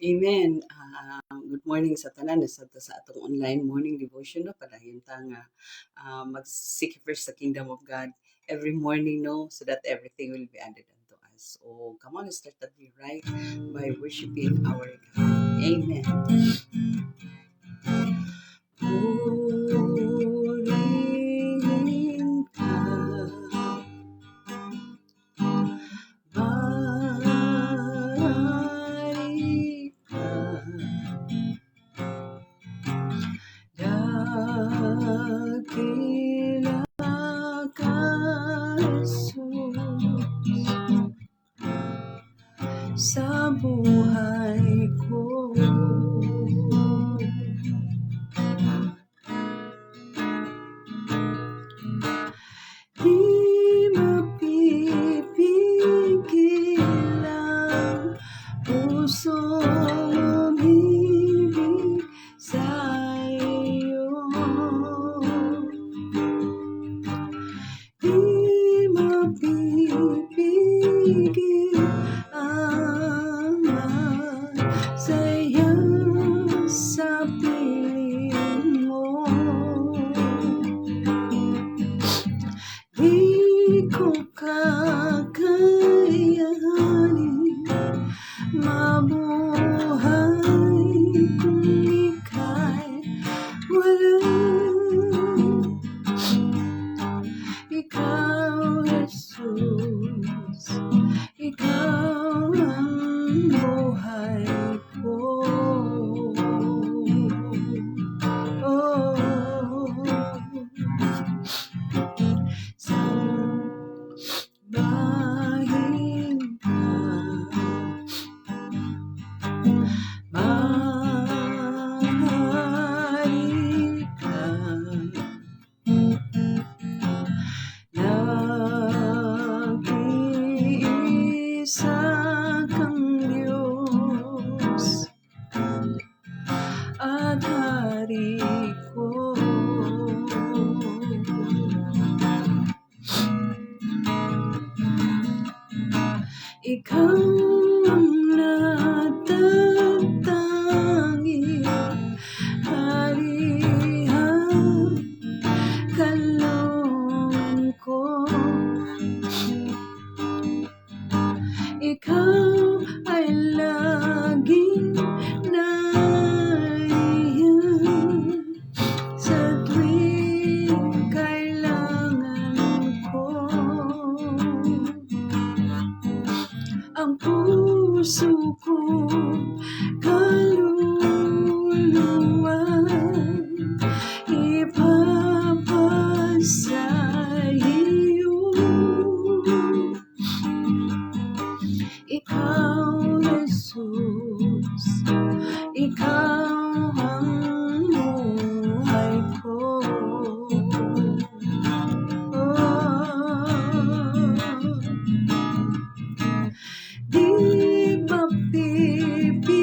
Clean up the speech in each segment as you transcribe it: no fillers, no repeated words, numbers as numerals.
Amen. Good morning sa tanan sa atong online morning devotion no padayon ta nga mag-seek first the kingdom of God every morning no so that everything will be added unto us. So come on, let's start that day right by worshiping our God. Amen. Purihin ka, balik ka, dakila ka, Jesus, sa buhay ko. Di mapipigil ang pusong umibig sa iyo. Di mapipigil ang magsaya sa piling mo. Di ko kakayanin mabuhay kung ika'y wala. Ikaw, Jesus, ikaw ang buhay ko. Sambahin ka, mahal ka, nag-iisa kang Diyos at Hari ko. Ikaw ang natatanging Harihan, kalooban ko. Ikaw ay laging naiyan sa tuwing kailangan ko. Ang puso ko, kaluluwa, ipapasa iyo. Ikaw, Jesus, ikaw ang buhay ko. Di mapipigil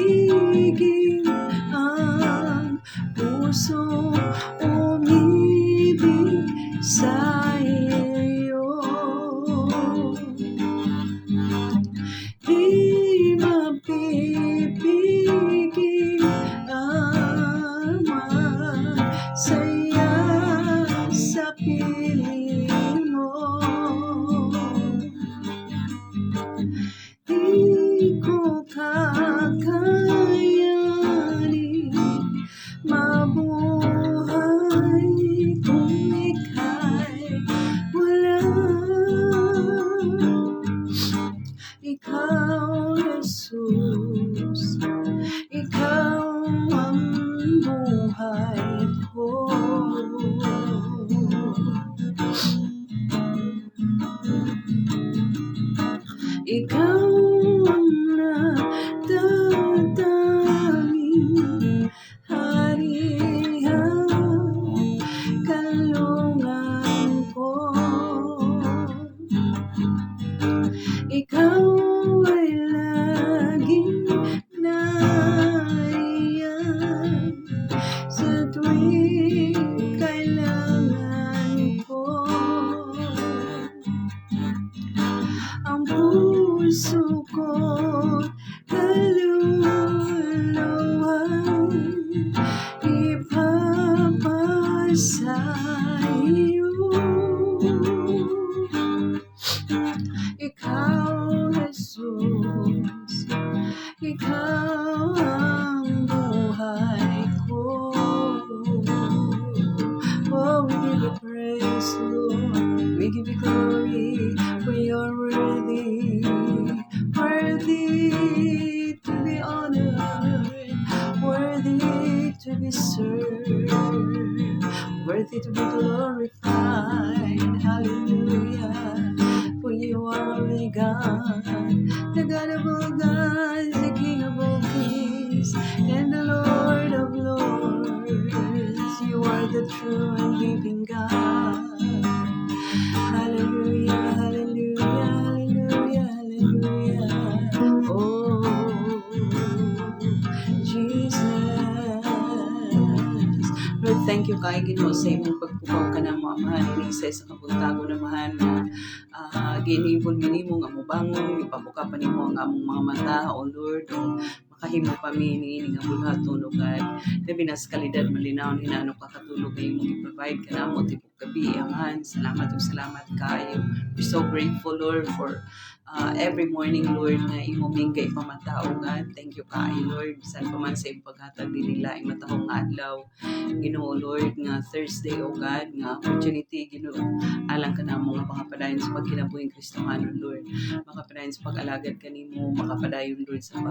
Ikaw ang buhay ko. Oh, we give you praise, Lord. We give you glory, for you're worthy, worthy to be honored, worthy to be served, worthy to be glorified. Hallelujah. For you are my God, the God of all gods, the King of all kings, and the Lord of lords. You are the true and living God. Hallelujah, hallelujah, hallelujah, hallelujah. Oh, Jesus. Lord, thank you kay Ginoo sa imong pagpukaw ka ng mga amahan ini sa kabuntago na mahal na ginibon minimo nga mobangon ipabuka pa nimo ang among mga mata o Lord o makahimo pa mi niini nga bulhaton ug labi na sa kalidad malinaw ni nano kakatulog kay mo i-provide ka namo tipong gabi amahan. Salamat kayo. We're so grateful, Lord, for every morning, Lord, na imong kay pamatao, God. Thank you kaayo, Lord. Bisan pa man sa imong paghatag nila ing matahong nga adlaw. Ginoo, Lord, nga Thursday, oh God, nga opportunity, Ginoo. Alang ka na mo nga makapadayon sa pagkinabuhing Kristohanon, Lord. Makapadayon sa pag-alagad kanimo, makapadayon, Lord, sa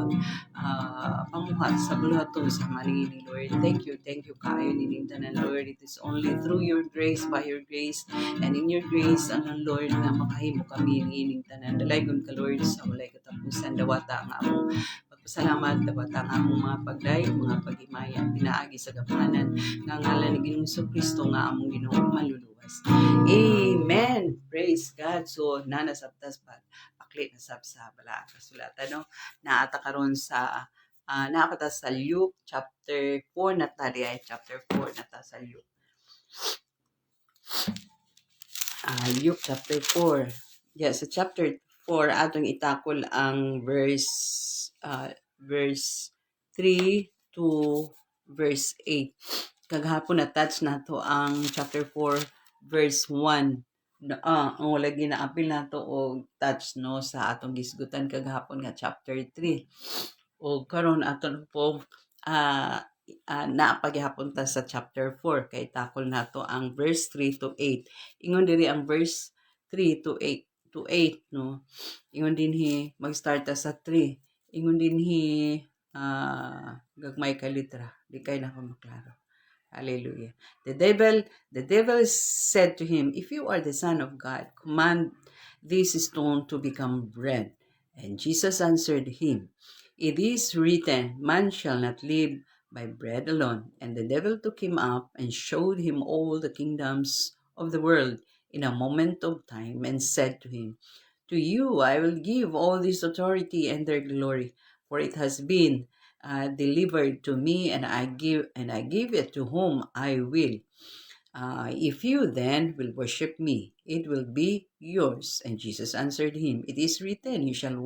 pamuhat sa buluhaton sa malini, Lord. Thank you kaayo ninintanan, Lord. It is only through your grace, by your grace, and in your grace, Lord, nga makahimo kami nining tanan. Dalaygon ka, Lord, sa walay katapusan, dawata nga among pagpasalamat, dawata nga among mga pagdayon, mga paghimayan, pinaagi sa gapanan, nga ngalan ni Ginoong Kristo nga among Ginoo maluluwas. Amen. Praise God. So, nanasabtas pa, paklit na sab sa bala kasulatan, no? Naata karon sa nakapata sa Luke chapter 4 na tali ay chapter 4 na ta sa Luke. Luke chapter 4. Yeah, sa chapter 4 atong itakol ang verse 3 to verse 8. Kaghapon na touch nato ang chapter 4 verse 1. Ang wala ginaapil nato og touch no sa atong gisgutan kaghapon nga chapter 3. O karon aton po naapagihapon ta sa chapter 4 kay takol nato ang verse 3 to 8. Ingon diri ang verse 3 to 8 no. Ingon dinhi mag-start ta sa 3. Ingon dinhi gagmay ka litra. Di kay na ko maklaro. Hallelujah. The devil said to him, "If you are the Son of God, command this stone to become bread." And Jesus answered him, "It is written, man shall not live by bread alone." And the devil took him up and showed him all the kingdoms of the world in a moment of time, and said to him, "To you I will give all this authority and their glory, for it has been delivered to me, and I give it to whom I will. If you then will worship me, it will be yours." And Jesus answered him, "It is written, you shall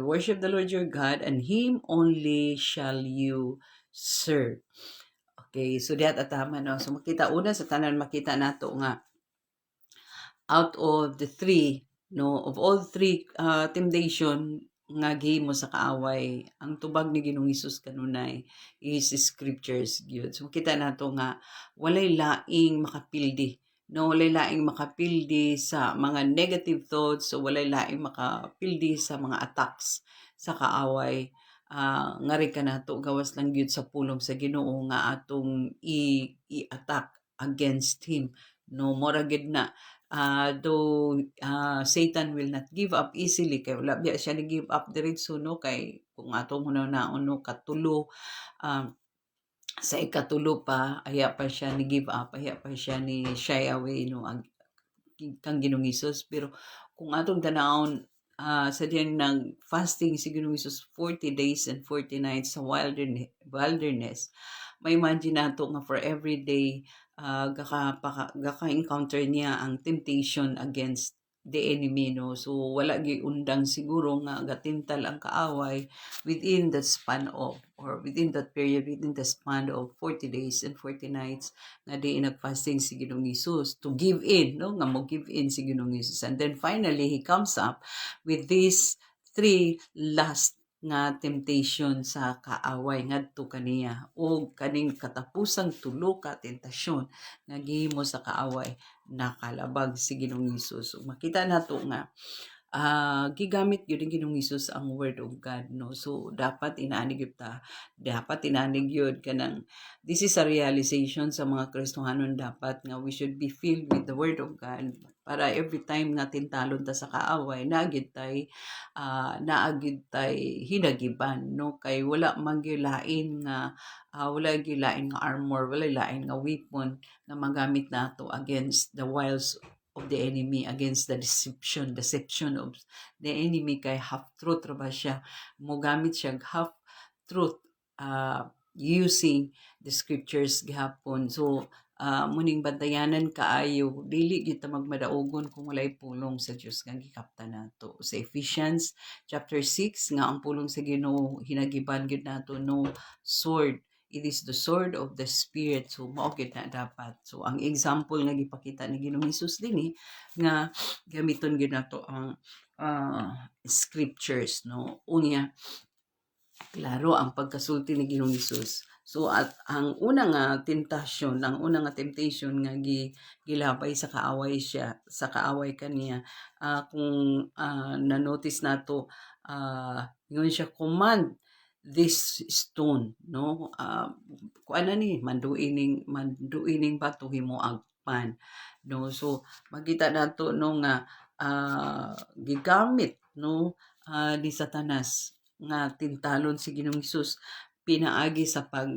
worship the Lord your God, and him only shall you serve." Okay, so dihat atama no. So makita una sa tanan makita nato nga out of the three no, of all three temptation nga gihimo sa kaaway, ang tubag ni Ginoong Hesus kanunay is scriptures gyud. So kita nato nga walay laing makapildi, no, walay laing makapildi sa mga negative thoughts, so walay laing makapildi sa mga attacks sa kaaway. Nga rin ka nato gawas lang gyud sa pulong sa Ginoo nga atong i-attack against him, no, mora gid na though Satan will not give up easily kay wala biya siya ni give up diretso no, kay kung atong hunaw-naon no katulo sa ikatulo pa aya pa siya ni give up, aya pa siya ni shy away no kang Ginoong Hesus. Pero kung atong tanawon sa diyan ng fasting si Ginoong Hesus 40 days and 40 nights sa wilderness, may imagine nato nga for every day gaka-encounter niya ang temptation against the enemy no. So wala gyud undang siguro nga gatintal ang kaaway within the span of or within that period, within the span of 40 days and 40 nights nga di nagfasting si Ginoong Hesus to give in no, nga mo give in si Ginoong Hesus. And then finally he comes up with these three last nga temptation sa kaaway ngadto kaniya o kaning katapusang tulo ka tentasyon nga gihimo sa kaaway nakalabag si Ginoong Hesus. So, makita nato nga gigamit gyud ni Ginoong Hesus ang word of God, no. So dapat inaani gyud ta, dapat inaani gyud kanang this is a realization sa mga Kristohanon dapat nga we should be filled with the word of God para every time nga tintalon ta sa kaaway naagid tay hinagiban, no, kay wala man gyud lain nga wala gyud lain nga armor, wala lain nga weapon nga magamit nato against the wiles of the enemy, against the deception of the enemy, kay half truth ra ba siya, mogamit siya half truth using the scriptures gihapon. So muning bantayanan kaayo dili gyud ta magmadaogon kung walay pulong sa Dios nga gikapta nato. Sa Ephesians chapter 6 nga ang pulong sa Ginoo hinagiban gyud nato no sword. It is the sword of the Spirit. So, mao gyud na dapat. So, ang example nga gipakita ni Ginoong Hesus dinhi nga gamiton gyud nato ang scriptures, no. Unya, klaro ang pagkasulti ni Ginoong Hesus. So, at ang unang temptation nga gilabay sa kaaway kaniya, kung na-notice nato, yun siya, command this stone, no. Kuan ni manduining bato himo agpan, no. So makita nato no nga gigamit, no, ni Satanas nga tintalon si Ginoong Hesus pinaagi sa pag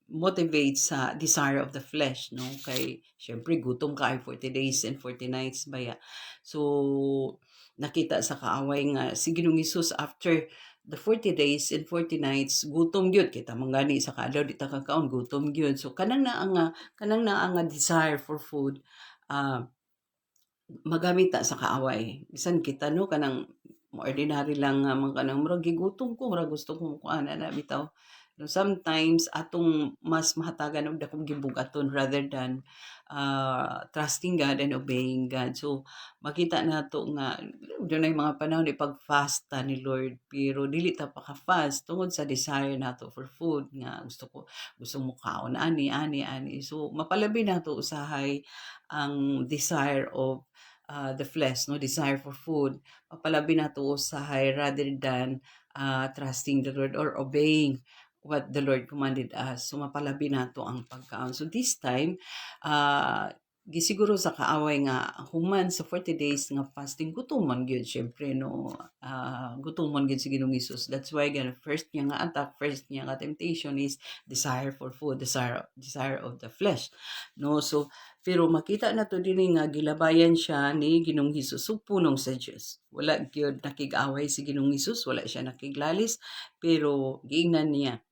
motivate sa desire of the flesh, no, kay syempre gutom ka ay 40 days and 40 nights baya. So nakita sa kaaway nga si Ginoong Hesus after the 40 days and 40 nights gutom gyud kita manggani sa kaadlaw di ta kakaon gutom gyud. So kanang naa nga desire for food magamit ta sa kaaway. Bisan kita no kanang ordinary lang nga man kanang murag gigutom ko, murag gusto ko kuan na bitaw. No, sometimes atong mas mahatagan og dakong gibugaton rather than trusting God and obeying God. So makita nato nga dunay mga panahon ipag-fast ta ni Lord pero dili ta paka-fast tungod sa desire nato for food nga gusto mo kaon ani. So mapalabi nato usahay ang desire of the flesh, no, desire for food. Mapalabi nato usahay rather than trusting the Lord or obeying what the Lord commanded us. So mapalabi nato ang pagkaon. So this time, gisiguro sa kaaway nga human sa 40 days nga fasting gutomon gyud syempre, no. Gutomon gyud si Ginoong Hesus. That's why first niya nga attack, first niya nga temptation is desire for food, desire of the flesh, no. So pero makita na to dinhi nga gilabayan siya ni Ginoong Hesus ug punong sa Dios. Wala gyud nakig-away si Ginoong Hesus, wala siya nakiglalis, pero giingnan niya,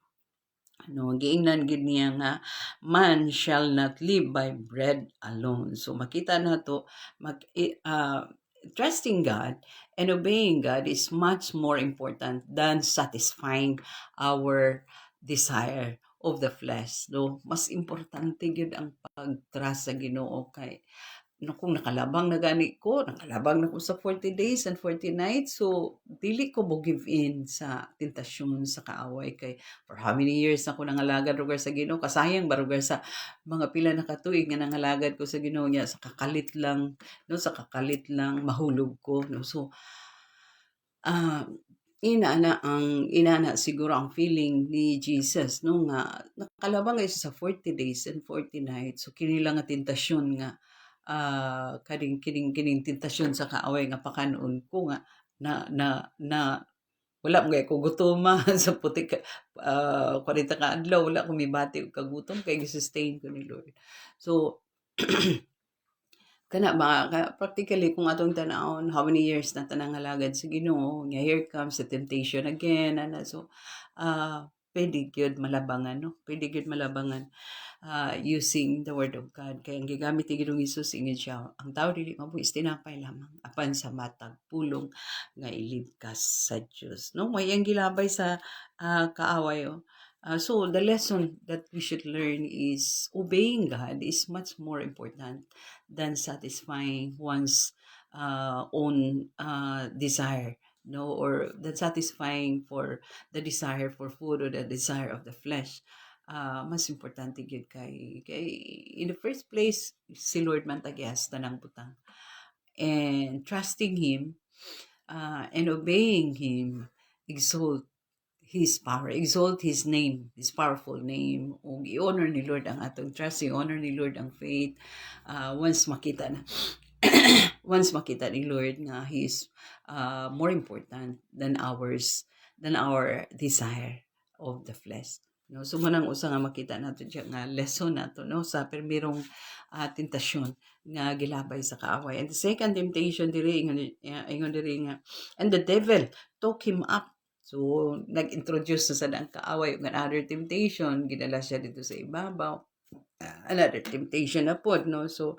no, giingnan gid niya nga man shall not live by bread alone. So makita nato trusting God and obeying God is much more important than satisfying our desire of the flesh, no. Mas importante gyud ang pag-trust sa Ginoo kay no, kung nakalabang na ko sa 40 days and 40 nights, so dili ko mo give in sa tentasyon sa kaaway kay for how many years ako nangalagad rugar sa Ginoo, kasayang ba rugar sa mga pila na katuig nga nangalagad ko sa Ginoo niya sa kakalit lang, no, sa kakalit lang mahulog ko, no. So inana siguro ang feeling ni Jesus, no, nga nakalabang kayo sa 40 days and 40 nights. So kini lang nga tentasyon nga kining tentasyon sa kaaway nga pakanon ko nga na wala mo ko gutoma sa puti ka 40 ka adlaw wala ko mibati og kagutom kay gi-sustain ko ni Lord. So kana ba practically kung atong tan-awon how many years na tanang halagad sa Ginoo nga here comes the temptation again so pwede gyud malabangan, no, pwede gyud malabangan using the word of God. Kaya ang gigamit ni Ginoong Hesus ingid siya ang tao dili mabuhis tinapay lamang apan sa matag pulong nga ilibkas sa Dios, no. May ang gilabay sa kaaway. So the lesson that we should learn is obeying God is much more important than satisfying one's own desire, no, or that satisfying for the desire for food or the desire of the flesh. Mas importante gyud kay in the first place si Lord man tagias tanang butang, and trusting him and obeying him exalt his power, exalt his name, his powerful name. Ug i-honor ni Lord ang atong trust, i-honor ni Lord ang faith. Once makita na, once makita ni Lord nga He is more important than our desire of the flesh. No, so munang usa nga makita nato diya nga lesson nato no sa permirong tentasyon nga gilabay sa kaaway. And the second temptation diri ingon diri nga, and the devil took him up. So nag-introduce na sa ang kaaway ng another temptation, gidala siya dito sa ibabaw. Another temptation na pod no. So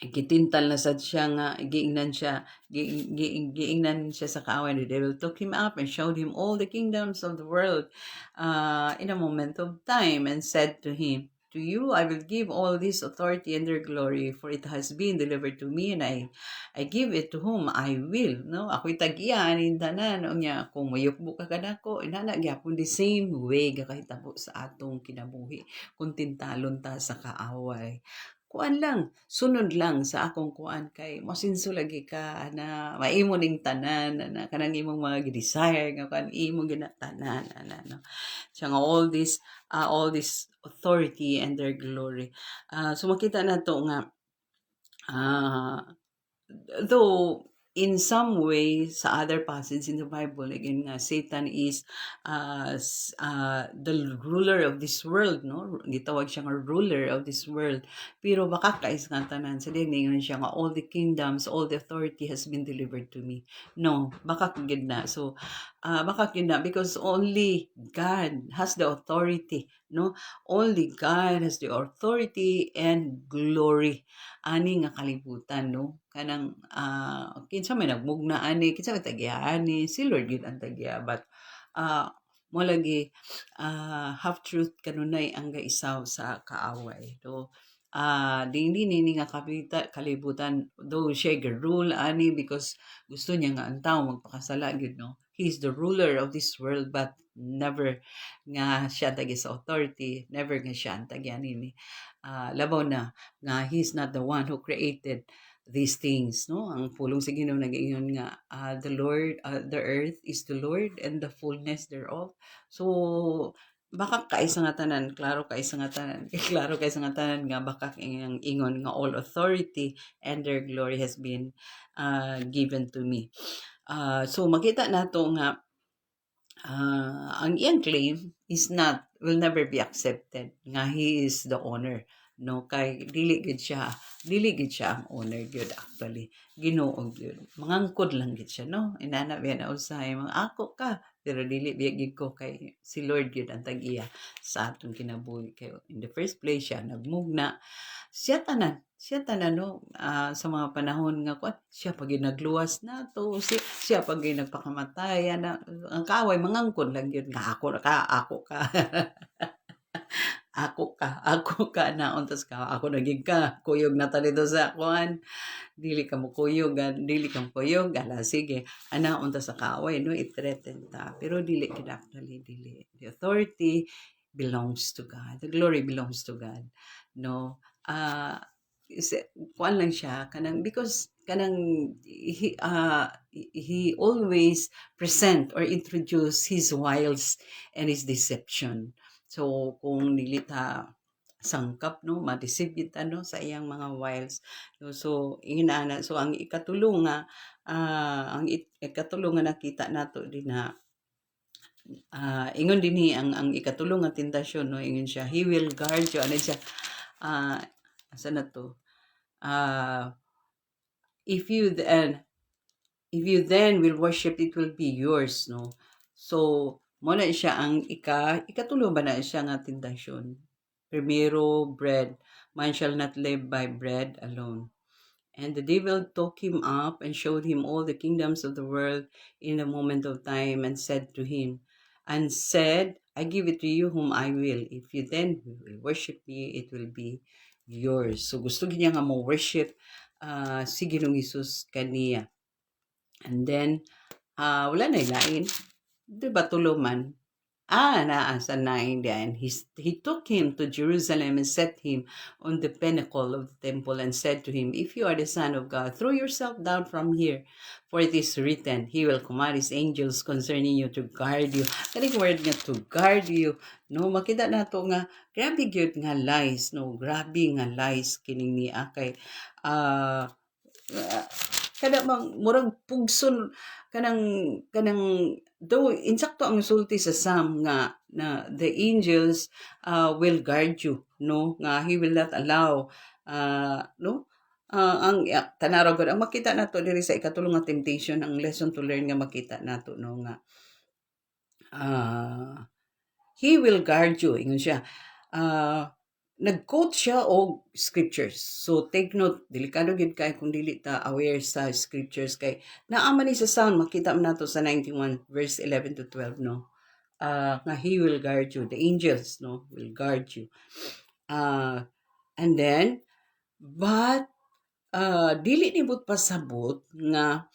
gitintal na sad siya nga giingnan siya sa kaaway. The devil took him up and showed him all the kingdoms of the world in a moment of time, and said to him, to you I will give all this authority and their glory, for it has been delivered to me, and I give it to whom I will. No, ako'y tag-iya anin tanan unya kung mayukbo ka kanako inana gyapon the same way gakahitabo sa atong kinabuhi kung tintalon ta sa kaaway. Kuan lang, sunod lang sa akong kuan kay mosinso lagi ka na maimo ning tanan na kanang imong mga desire nga kan imo ginatanan ana no. So nga all this authority and their glory. So makita nato nga though in some way sa other passage in the Bible again nga Satan is the ruler of this world, no, gitawag siya nga ruler of this world, pero baka kais nga tanan sa ningon siya nga all the kingdoms, all the authority has been delivered to me. No, baka gid na. So baka gid na because only God has the authority, no, only God has the authority and glory ani nga kalibutan, no, kanang kinsa may nagmugna ani, kinsa may tagya ani, si Lord gyud ang tagya, but mo lagi half truth kanunay ang gaisaw sa kaaway. So dili nini nga kalibutan though siya rule ani because gusto niya nga ang tao magpakasala gyud, no, he is the ruler of this world, but never nga siya tagi sa authority, never nga siya ang tagya nini. Labaw na nga he's not the one who created these things, no, ang pulong sa Ginoo nag-ingon nga the earth is the Lord and the fullness thereof. So baka kaisa nga tanan, klaro kaisa nga tanan klaro kaisa nga tanan nga baka ang ingon nga all authority and their glory has been given to me. So makita nato nga ang iyang claim will never be accepted nga he is the owner, no, kay dili gid siya ang owner gyud actually, Ginoo gyud, mangangkod lang gid siya, no, inana biya na usahay mga ako ka, pero dili biya gid ko kay si Lord gyud ang tag-iya sa atong kinabuhi. Kay in the first place siya nagmugna, siya tanan no, sa mga panahon nga kuan siya pag nagluwas nato, siya pag nagpakamatay na ang kaaway mangangkon lang gyud nga ako ka ako ka naon tas ka ako naging ka kuyog na ta dito sa kuan, dili ka mo kuyog ala sige anaon ta sa kaaway, no, i-threaten ta, pero dili gid actually, dili. The authority belongs to God, the glory belongs to God, no. Kuan lang siya kanang because kanang he always present or introduce his wiles and his deception. So kung dili ta sangkap, no, madisibit no sa iyang mga wiles, no, so inana so ang ikatulong nga nakita nato din na ingon dinhi ang ikatulong nga tentasyon, no, ingon siya he will guard you ano siya asa na to if you then will worship, it will be yours, no. So mo na siya ang ikatulong ba na siya nga tentasyon. Primero, bread, man shall not live by bread alone. And the devil took him up and showed him all the kingdoms of the world in a moment of time, and said, I give it to you whom I will. If you then will worship me, it will be yours. So gusto niya nga mo worship si Ginoong Hesus kaniya. And then, wala na ilain. Di ba tuluman? Naa sa 9 then he took him to Jerusalem and set him on the pinnacle of the temple and said to him, If you are the Son of God, throw yourself down from here, for it is written, He will command His angels concerning you to guard you. Kaning word nga to guard you, no, makita na to nga, grabe gyud nga lies, no, grabe nga lies kining niya kay, uh, kada mang murag pugson kanang though insakto ang sulti sa Psalm nga na the angels will guard you, no, nga he will not allow no, ang tanaraw gud ang makita nato diri sa ikatulong nga temptation, ang lesson to learn nga makita nato, no, nga uh, he will guard you ingon siya. uh, Nag-quote siya og scriptures. So take note, delikado gid kay kung dili ta aware sa scriptures kay naa man ni sa Psalm, makita man nato sa 91 verse 11 to 12, no. Nga he will guard you, the angels, no, will guard you. And then but dili nibot pasabot nga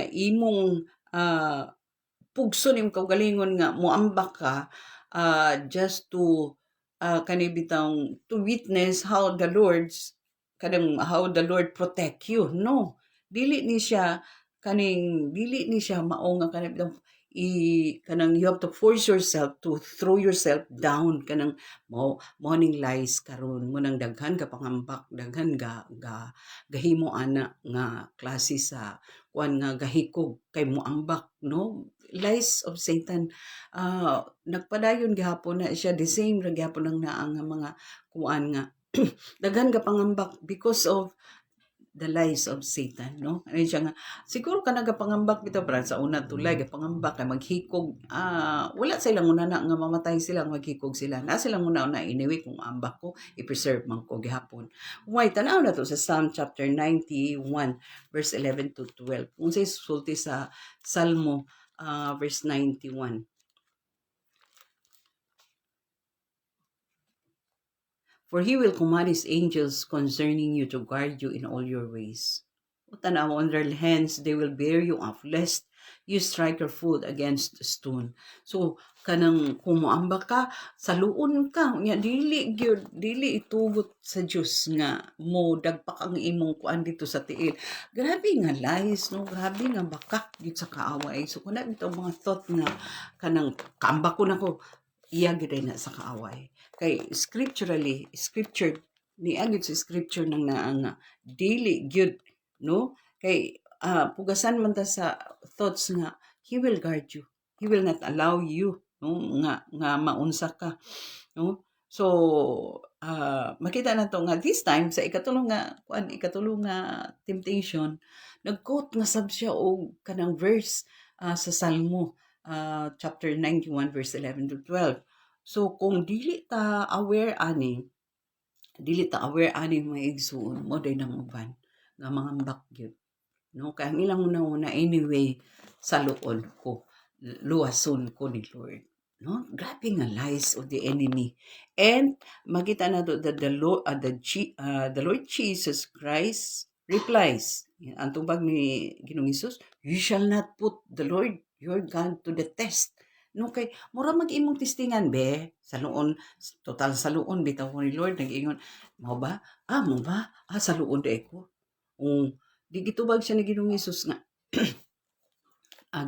imong pugson imong kaugalingon nga moambak ka just to kanibitang to witness how the Lord protect you. No, dili ni siya mao nga kanibitang kanang you have to force yourself to throw yourself down kanang morning lies karon mo nang daghan ka pangambak, daghan gahimo ana nga klase sa kuan nga gahikog kay moambak, no, lies of Satan. Nagpadayon gihapon na siya, the same ra gihapon ang naa nga mga kuan nga daghan ka pangambak because of the lies of Satan, no? Ano siya nga, siguro ka nagapangambak bitaw para sa una tulay, gapangambak kay maghikog, wala silang una na nga mamatay sila, maghikog sila. Na silang una anyway kung ambak ko, i-preserve man ko gihapon. Why, tanaw na to sa Psalm chapter 91, verse 11 to 12. Kung sa sulti sa Salmo, verse 91. For he will command his angels concerning you to guard you in all your ways. Tanaw, on their hands they will bear you up, lest you strike your foot against a stone. So, kanang kumuamba ka, saluon ka, nya dili itugot sa Dios nga mo dagpak ang imong kuan dito sa tiil. Grabe nga lies, no, grabe nga bakak gid sa kaaway. So kuna bitaw mga thought nga kanang kaamba ko nako, iya gid na sa kaaway. Kay scripture ni agad sa scripture nang naa nga dili gyud, no, kay pugasan man ta sa thoughts nga he will guard you, he will not allow you, no, nga maunsa ka, no. So makita na to nga this time sa ikatulong nga temptation, nag-quote nga sab siya og kanang verse sa Salmo chapter 91 verse 11 to 12. So kung dili ta aware ani mga igsoon mo day nang uban nga mga bagyod, no, kay ang ilang una anyway saluon ko, luwason ko ni Lord, no, grabe nga lies of the enemy. And makita na to the Lord Jesus Christ replies ang tubag ni Ginoong Hesus, you shall not put the Lord your God to the test. No, kay mura mag-imong testingan be saluon, total saluon bitaw ko ni Lord nag-ingon, mao ba? Mo ba? Saluon de ko. Di gitubag siya ni Ginoong Hesus nga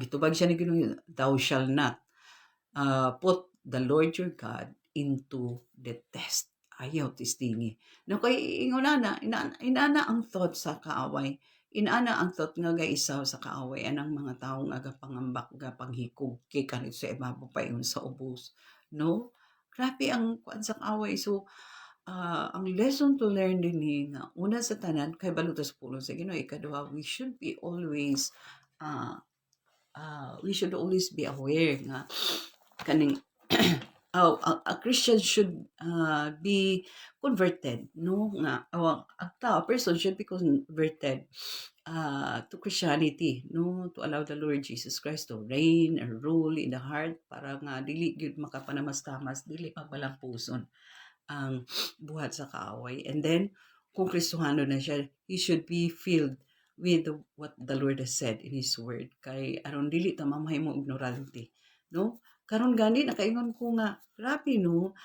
gitubag siya ni Ginoong, thou shall not put the Lord your God into the test. Ayaw testingi. No, kay ingonana inana ang thought sa kaaway. Inana ang thought nga gaisaw sa kaaway anang mga tawo nga gapangambak gapanghikog kay kanit sa ibabaw pa sa ubos. No? Grabe ang kuan sa kaaway. So ang lesson to learn din ni nga una sa tanan kay balutas pulo sa Ginoo, ikaduha we should always be aware nga kaning a Christian should be converted, no, nga a person should be converted to Christianity, no, to allow the Lord Jesus Christ to reign and rule in the heart para nga dili gyud makapanamas-tamas, dili pagbalampuson ang buhat sa kaaway. And then kung Kristohano na siya, he should be filled with what the Lord has said in His Word. Kay aron dili ta mamahimo ignorante, no? Karon gani nakaingon ko nga, grabe no,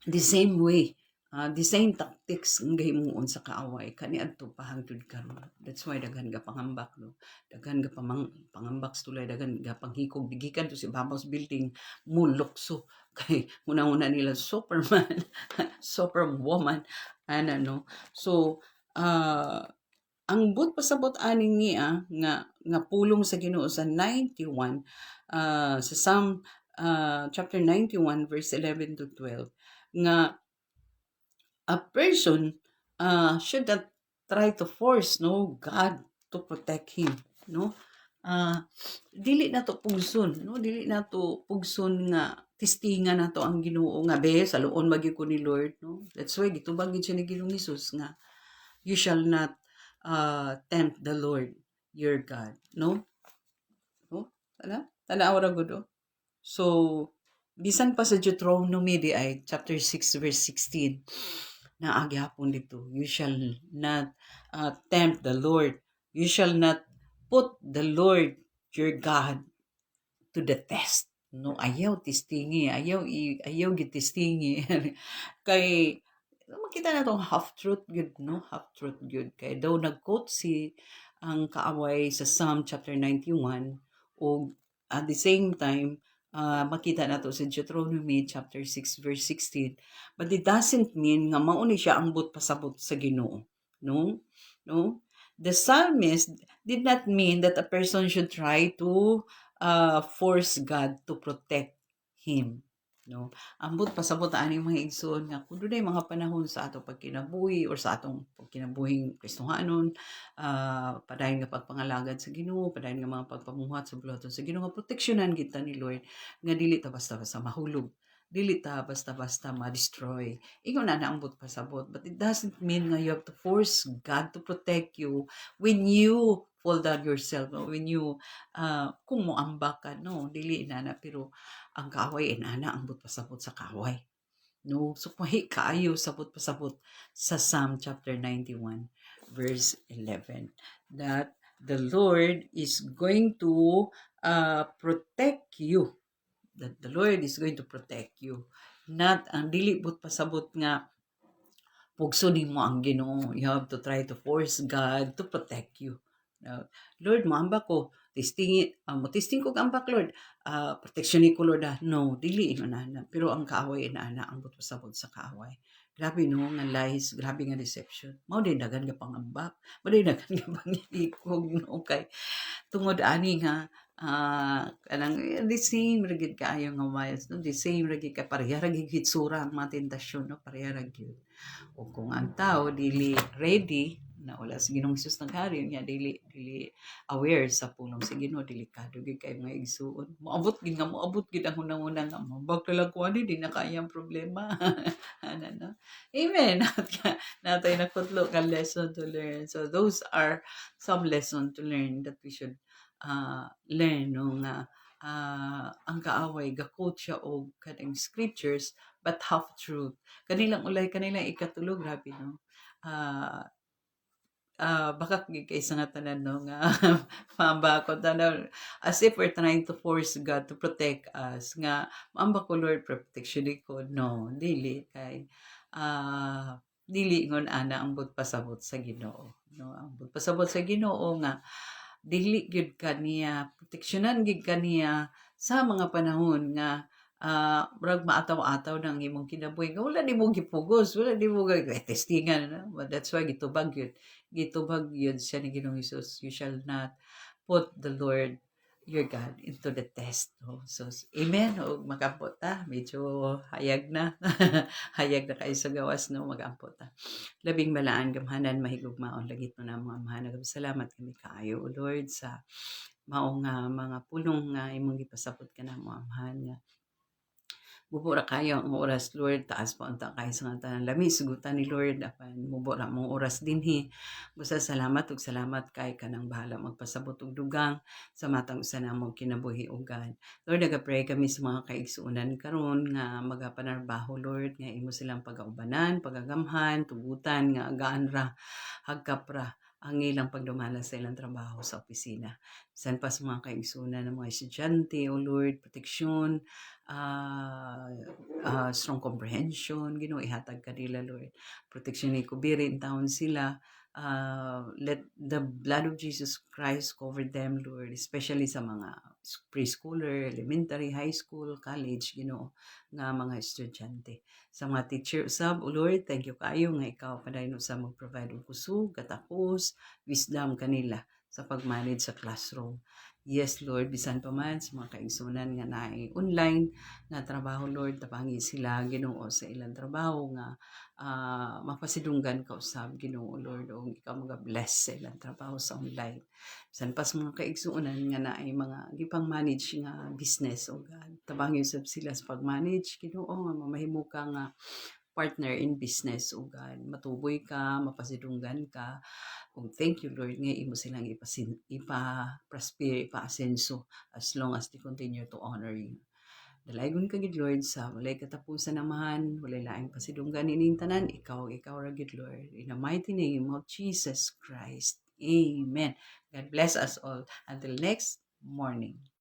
the same way, the same tactics ang gahimuon sa kaaway kaniadto pa hangtod karon. That's why daghan ga pangambak no. Daghan ga pangambak tulay daghan ga panghikog gikan to si Babos building mulokso kay una-una nila Superman, Superwoman ana no. So ang but pasabot aning niya nga pulong sa Ginoo sa 91 sa Psalm chapter 91 verse 11 to 12 nga a person should not try to force God to protect him, no. Dili na to pugson, no, dili na to pugson nga tistingan nato ang Ginoo nga be sa luon magyud ko ni Lord, no. That's why gitubag gid siya ni Ginoong Hesus nga you shall not tempt the Lord your God, no. No, tanaw ra gud. So bisan pa sa Deuteronomy di ay chapter 6 verse 16 na agyapon dito, you shall not tempt the Lord, you shall not put the Lord your God to the test, no. Ayaw tistingi, ayaw gitistingi kay makita na tong half truth good, no, half truth good kay daw nag-quote si ang kaaway sa Psalm chapter 91 o at the same time makita na to sa Deuteronomy chapter 6 verse 16, but it doesn't mean nga mao ni siya ambot pasabot sa Ginoo, no. No, the psalmist did not mean that a person should try to force God to protect him, no. Ambot pasabot ani mga igsoon nga kun dunay mga panahon sa atong pagkinabuhi or sa atong pagkinabuhing Kristohanon, padayon nga pagpangalagad sa Ginoo, padayon nga mga pagpamuhat sa bulaton sa Ginoo nga proteksyonan kita ni Lord nga dili ta basta-basta mahulog, dili ta basta-basta ma-destroy. Ingon na ambot pasabot, but it doesn't mean nga you have to force God to protect you when you fall down yourself, no? When you kung moambak ka, no, dili na pero ang kaaway inana ambot pasabot sa kaaway, no. So pahi kaayo sabot pasabot sa Psalm chapter 91 verse 11 that the Lord is going to protect you, that the Lord is going to protect you, not ang dili but pasabot nga pugsunin mo ang Ginoo. You have to try to force God to protect you. Lord, maambak ko, mo testing ko ambak, Lord, proteksyonin ko, Lord, no, dili na. Pero ang kaaway na ang pasabot sa kaaway. Grabe no, nga lies, grabe nga deception. Mao din dagan nga pangambak, mao din dagan nga pangikog, no, kay tungod ani nga kanang the same ragid kaayo nga miles, no, the same ragid ka pareha ragid hitsura ang mga tentasyon, no, pareha ragid. O kung ang tao dili ready na wala sa Ginoong Hesus naghari niya dili aware sa pulong sa Ginoo, delikado gid kay mga igsuon. Moabot gid ang hunang-una nga mabag lang ko ani di na kayang problema. Ano no? Amen. Natay nakutlo ka lesson to learn. So those are some lesson to learn that we should learn no nga ang kaaway gakot siya og kanang scriptures but half truth. Kanilang ikatulog, grabe no. Baka kay sa nga tanan no nga mambakot na as if we're trying to force God to protect us nga maamba ko Lord protection ko, no, dili kay dili ngon ana ang but pasabot sa Ginoo, no. Ang but pasabot sa Ginoo nga dili gyud kaniya proteksyonan gyud kaniya sa mga panahon nga murag maataw-ataw ng imong kinabuhi nga wala nimo gipugos, wala nimo testingan, no? But that's why gitubag yun siya ni Ginoong Hesus, you shall not put the Lord your God into the test, no? So amen og magampot ta, medyo hayag na hayag na kayo sa gawas, no, magampot ta. Labing balaan gamhanan mahigugmaon lagit mo na mga amahan. Salamat kami kaayo o Lord sa mao nga mga pulong nga imong gipasabot kanang mga amahan nga bubura kayo ang oras, Lord, taas po ang kayo sa nga tanan. Lami, sugutan ni Lord, apan mubura mong oras dinhi. Basta salamat ug salamat kay kanang bahala magpasabot og dugang sa matang usa namong kinabuhi ug God. Lord, nagapray kami sa mga kaigsuonan karon nga magapanarbaho, Lord, nga imo silang pagaubanan, pagagamhan, tugutan nga agaan ra, hagkap ra ang ilang pagdumala sa ilang trabaho sa opisina. Bisan pa sa mga kaigsunan ng mga estudyante, O Lord, proteksyon, ah, strong comprehension, Ginoo ihatag kanila, Lord. Proteksyon ni kubirin taon sila. Let the blood of Jesus Christ cover them, Lord, especially sa mga preschooler, elementary, high school, college, Ginoo, nga mga estudyante. Sa mga teacher usab, O Lord, thank you kayo nga ikaw padayon sa mag-provide og kusog, katapos, wisdom kanila sa pag-manage sa classroom. Yes, Lord, bisan pa man sa mga kaigsunan nga naay online nga trabaho, Lord, tabangi sila Ginoo sa ilang trabaho nga mapasidunggan ka usab Ginoo, Lord, o ikaw mga-bless sa ilang trabaho sa online. Bisan pa sa mga kaigsunan nga naay mga gipang manage nga business, o God, tabangi usab sila sa pag-manage Ginoo nga mamahimo ka nga partner in business, o God, matuboy ka, mapasidunggan ka. Kung thank you, Lord, nga imo silang ipa-prosper, ipa-asenso as long as they continue to honor you. Dalaygon ka gid, Lord, sa walay katapusan naman, walay laing pasidunggan ining tanan, ikaw ra gid, Lord. In the mighty name of Jesus Christ. Amen. God bless us all. Until next morning.